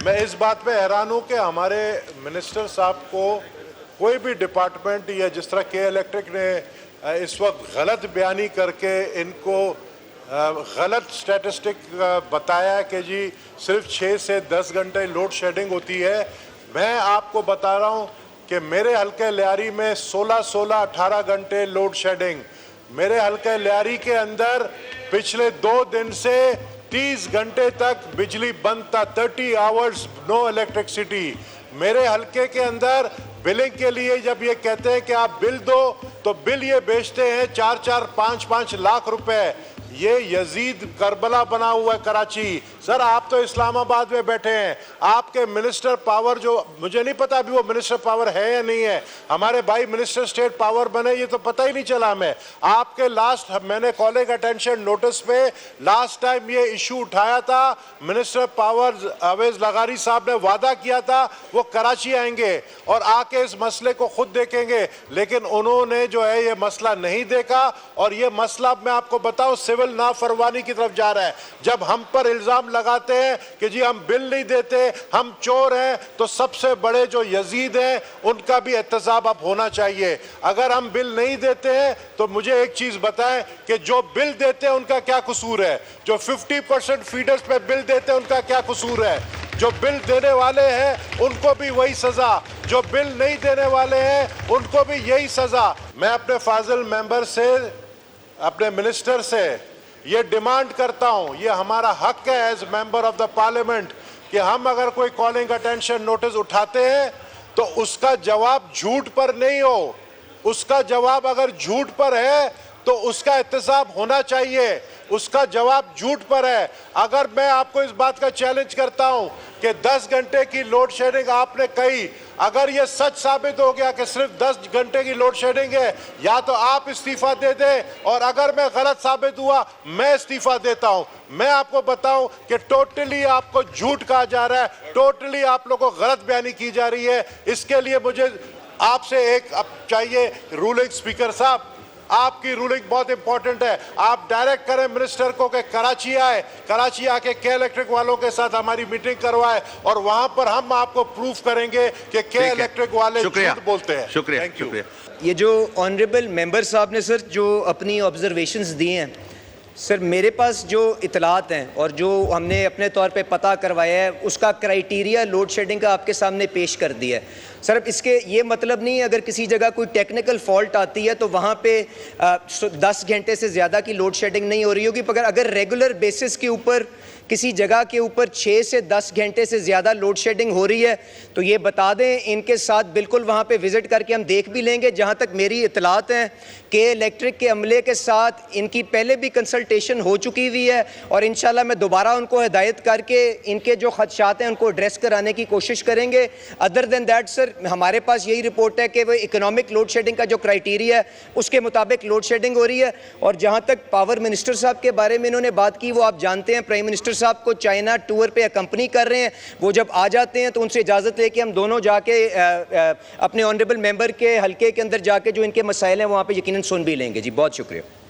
मैं इस बात पे हैरान हूँ कि हमारे मिनिस्टर साहब को कोई भी डिपार्टमेंट या जिस तरह के इलेक्ट्रिक ने इस वक्त गलत बयानी करके इनको गलत स्टैटिस्टिक बताया कि जी सिर्फ 6 से 10 घंटे लोड शेडिंग होती है। मैं आपको बता रहा हूँ कि मेरे हल्के लियारी में 16-18 घंटे लोड शेडिंग, मेरे हल्के लियारी के अंदर पिछले 2 दिन से 30 घंटे तक बिजली बंद था, 30 आवर्स नो इलेक्ट्रिसिटी। मेरे हल्के के अंदर बिलिंग के लिए जब ये कहते हैं कि आप बिल दो, तो बिल ये बेचते हैं 4-4, 5-5 लाख रुपए। ये यजीद करबला बना हुआ है कराची। सर आप तो इस्लामाबाद में बैठे हैं, आपके मिनिस्टर पावर जो मुझे नहीं पता अभी वो मिनिस्टर पावर है या नहीं है, हमारे भाई मिनिस्टर स्टेट पावर बने ये तो पता ही नहीं चला। मैं आपके मैंने कॉलिंग अटेंशन नोटिस पे लास्ट टाइम ये इशू उठाया था, मिनिस्टर पावर अवेज लगारी साहब ने वादा किया था वो कराची आएंगे और आके इस मसले को खुद देखेंगे, लेकिन उन्होंने जो है ये मसला नहीं देखा। और ये मसला मैं आपको बताऊं सिविल नाफरमानी की तरफ जा रहा है। जब हम पर इल्जाम लगाते हैं कि जी हम बिल नहीं देते, हम चोर हैं, तो सबसे बड़े जो यजीद हैं उनका भी एहतसाब अब होना चाहिए। अगर हम बिल नहीं देते हैं तो मुझे एक चीज बताएं कि जो बिल देते हैं उनका क्या कसूर है, जो 50% फीडर्स पे बिल देते हैं उनका क्या कसूर है, जो बिल देने वाले हैं उनको भी वही सजा, जो बिल नहीं देने वाले हैं उनको भी यही सजा। मैं अपने फाजिल मेंबर से, अपने मिनिस्टर से ये डिमांड करता हूं, ये हमारा हक है as member of the parliament कि हम अगर कोई कॉलिंग अटेंशन नोटिस उठाते हैं तो उसका जवाब झूठ पर नहीं हो। उसका जवाब अगर झूठ पर है तो उसका एहतसाब होना चाहिए, उसका जवाब झूठ पर है। अगर मैं आपको इस बात का चैलेंज करता हूं कि 10 घंटे की लोड शेडिंग आपने कही, अगर यह सच साबित हो गया कि सिर्फ 10 घंटे की लोड शेडिंग है, या तो आप इस्तीफा दे दें, और अगर मैं गलत साबित हुआ मैं इस्तीफा देता हूं। मैं आपको बताऊं कि टोटली आपको झूठ कहा जा रहा है, टोटली आप लोगों को गलत बयानी की जा रही है। इसके लिए मुझे आपसे एक चाहिए रूलिंग स्पीकर साहब, आपकी रूलिंग बहुत इंपॉर्टेंट है, आप डायरेक्ट करें मिनिस्टर को कि कराची आए, कराची आके के इलेक्ट्रिक वालों के साथ हमारी मीटिंग करवाए और वहां पर हम आपको प्रूफ करेंगे कि के इलेक्ट्रिक वाले झूठ बोलते हैं। शुक्रिया, शुक्रिया। ये जो ऑनरेबल मेंबर साहब ने सर जो अपनी ऑब्जर्वेशंस दिए हैं, सर मेरे पास जो इतलात हैं और जो हमने अपने तौर पे पता करवाया है उसका क्राइटेरिया लोड शेडिंग का आपके सामने पेश कर दिया है। सर अब इसके ये मतलब नहीं है अगर किसी जगह कोई टेक्निकल फॉल्ट आती है तो वहाँ पे 10 घंटे से ज़्यादा की लोड शेडिंग नहीं हो रही होगी, मगर अगर रेगुलर बेसिस के ऊपर किसी जगह के ऊपर 6 से 10 घंटे से ज़्यादा लोड शेडिंग हो रही है तो ये बता दें, इनके साथ बिल्कुल वहाँ पे विज़िट करके हम देख भी लेंगे। जहाँ तक मेरी इतलात हैं कि इलेक्ट्रिक के अमले के साथ इनकी पहले भी कंसल्टेशन हो चुकी हुई है और इंशाल्लाह मैं दोबारा उनको हिदायत करके इनके जो खदशात हैं उनको एड्रेस कराने की कोशिश करेंगे। अदर देन दैट सर हमारे पास यही रिपोर्ट है कि वो इकोनॉमिक लोड शेडिंग का जो क्राइटेरिया है उसके मुताबिक लोड शेडिंग हो रही है। और जहाँ तक पावर मिनिस्टर साहब के बारे में इन्होंने बात की, वो आप जानते हैं प्राइम मिनिस्टर साहब को चाइना टूर पे अकम्पनी कर रहे हैं, वो जब आ जाते हैं तो उनसे इजाज़त लेके हम दोनों जाके अपने ऑनरेबल मेंबर के हल्के के अंदर जाके जो इनके मसाइल हैं वहाँ पे यकीनन सुन भी लेंगे। जी बहुत शुक्रिया।